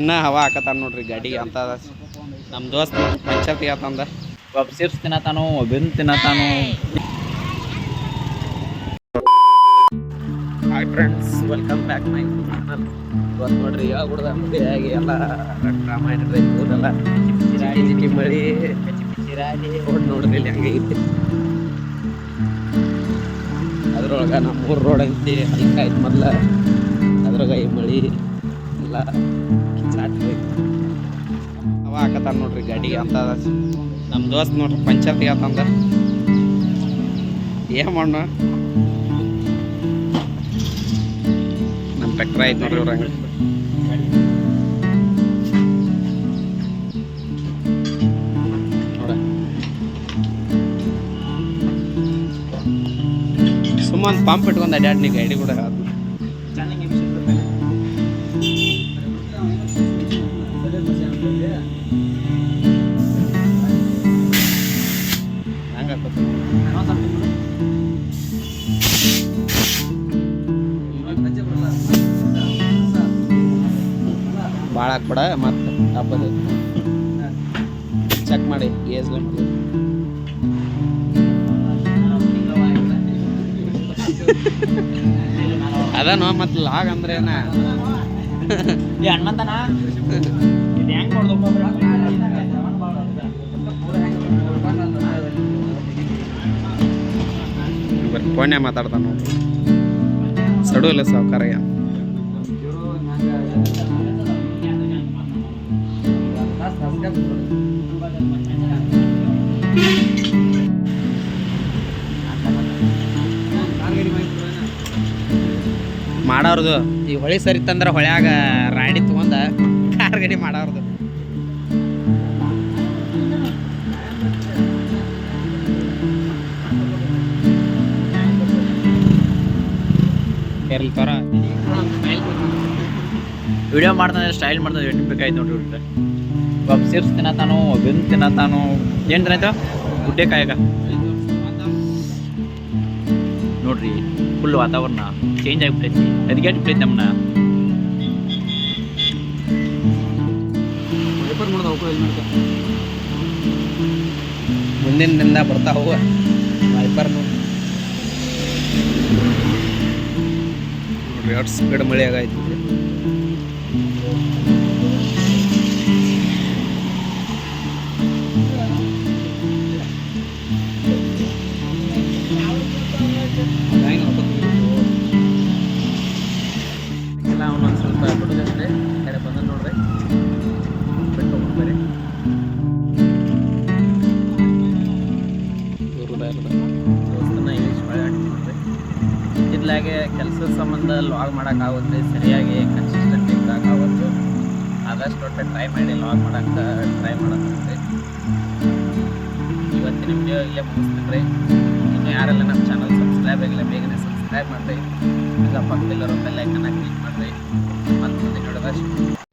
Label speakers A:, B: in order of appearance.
A: ಇನ್ನ ಹವಾ ಹಾಕತಾನ ನೋಡ್ರಿ ಗಾಡಿಗೆ ಅಂತ ನಮ್ಮ ದೋಸ್ತ್ ಪಂಚಾಯತಿ ಆತಂದ
B: ಒಬ್ಬ ಚಿಪ್ಸ್ ತಿನ್ನತಾನು ಒಬ್ಬನ್ ತಿನ್ನತಾನು.
A: Hi friends, welcome back my channel. ಇವತ್ತು ನೋಡ್ರಿ ಯಾವ ಹುಡುಗ ಮದುವೆಯಾಗಿ ಎಲ್ಲ ರಾಮಾಯಣ ರೈತರೆಲ್ಲ ಜಿಟಿ ಮಳಿ ನೋಡ್ರಿ ಇಲ್ಲಿ ಹಂಗೈತಿ. ಅದ್ರೊಳಗೆ ನಮ್ಮ 3 ರೋಡ್ ಐತಿ, ಹಲ್ಕ ಐತಿ ಮೊದ್ಲ. ಅದ್ರಾಗ ಈ ಮಳಿ ಎಲ್ಲ ಕಿಚ್ಚಾಟ್ರಿ ಹವಾ ಹಾಕತಾನ ನೋಡ್ರಿ ಗಾಡಿಗೆ ಅಂತ ನಮ್ಮ ದೋಸ್ತ್ ನೋಡ್ರಿ ಪಂಚಾಯತಿ ಆತಂದ. ಏನ್ ಮಾಡೋಣ, ನಮ್ಮ ಟ್ರ್ಯಾಕ್ಟರ್ ಐತಿ ನೋಡ್ರಿ ಇವ್ರ ಹಂಗ ನೋಡ. ಸುಮ್ಮನೆ ಪಂಪ್ ಇಟ್ಕೊಂಡ್ ಅಡ್ಯಾಡ್ನಿ ಗಾಡಿ ಕೂಡ ಭಾಳ ಹಾಕ್ಬೇಡ, ಮತ್ತೆ ಹಬ್ಬದ ಚೆಕ್ ಮಾಡಿ ಏಜ್ಲೆ ಮಾಡಿ. ಅದನೋ ಮತ್ತೆ ಲಾಗ್ ಅಂದ್ರೆ ಏನ
B: ಹನುಮಂತನ
A: ಫೋನ್ಯಾಗ ಮಾತಾಡ್ತಾನ ನೋಡ್ರಿ, ಸಡು ಇಲ್ಲ ಸಾವುಕಾರಯ್ಯ. ಮಾಡೋರ್ದು ಈ ಹೊಳಿ ಸರಿತಂದ್ರೆ ಹೊಳ್ಯಾಗ ರಾಡಿ ತಗೊಂಡ ಕಾರ್ ಗಾಡಿ ಮಾಡೋರ್ದು. ಇರ್ಲಿ ತರ
B: ವಿಡಿಯೋ ಮಾಡ್ತಾನೆ, ಸ್ಟೈಲ್ ಮಾಡ್ತಾನೆ, ಬೇಕಾಯ್ತು ನೋಡ್ರಿ. ಬಿಟ್ಟರೆ ಒಬ್ಬ ಚಿಪ್ಸ್ ತಿನ್ನತಾನು ಒಬ್ಬನ್ ತಿನ್ನತಾನು. ಏನು ತಿನ್ನಾಯ್ತು? ಗುಡ್ಡೆಕಾಯಾಗ ನೋಡ್ರಿ, ಫುಲ್ ವಾತಾವರಣ ಚೇಂಜ್ ಆಗಿಬಿಟ್ಟೈತಿ. ಅದಕ್ಕೆ ಬಿಟ್ಟೈತಿ ನಮ್ಮನ್ನ.
A: ಮುಂದಿನ ದಿನದ ಬರ್ತಾ ಹೋಗುವ ವೈಪರ್ ನೋಡ್ರಿ, ಎಷ್ಟು ಸ್ಪೀಡ್ ಮಳೆ ಆಗೈತಿ. ಎಲ್ಲ ಅವನೊಂದು ಸ್ವಲ್ಪ ಬಿಡೋದೈತ್ರಿ, ಕಡೆ ಬಂದ ನೋಡ್ರಿ, ಬಿಟ್ಟು ಹೋಗ್ಬರ್ರಿ. ದೋಸ್ತನ ಇಂಗ್ಲೀಷ್ ಮಳೆ ಆಡ್ತಿದ್ರಿ. ಇದ್ಲಾಗೆ ಕೆಲಸದ ಸಂಬಂಧ ಲಾಗ್ ಮಾಡೋಕ್ಕಾಗುತ್ತೆ, ಸರಿಯಾಗಿ ಕನ್ಸಿಸ್ಟೆಂಟ್ ಇರೋಕ್ಕಾಗುತ್ತೆ. ಆದಷ್ಟು ಒಟ್ಟು ಟ್ರೈ ಮಾಡಿ ಲಾಗ್ ಮಾಡೋಕ್ಕೆ ಟ್ರೈ ಮಾಡೋದಂತೆ. ಇವತ್ತಿನ ವಿಡಿಯೋ ಇಲ್ಲೇ ಮುಗಿಸ್ತಿದ್ರಿ. ಇನ್ನು ಯಾರೆಲ್ಲ ನಮ್ಮ ಚಾನಲ್ ಸಬ್ಸ್ಕ್ರೈಬ್ ಆಗಿಲ್ಲ ಬೇಗನೆ ಸಬ್ಸ್ಕ್ರೈಬ್ ಮಾಡಿರಿ. ಈಗ ಪಕ್ಕದಲ್ಲಿರೋ ಬೆಲ್ ಐಕನ್ನ ಕ್ಲಿಕ್ ಮಾಡಿರಿ. ಮತ್ತು ಮುಂದೆ ನೋಡೋದಷ್ಟು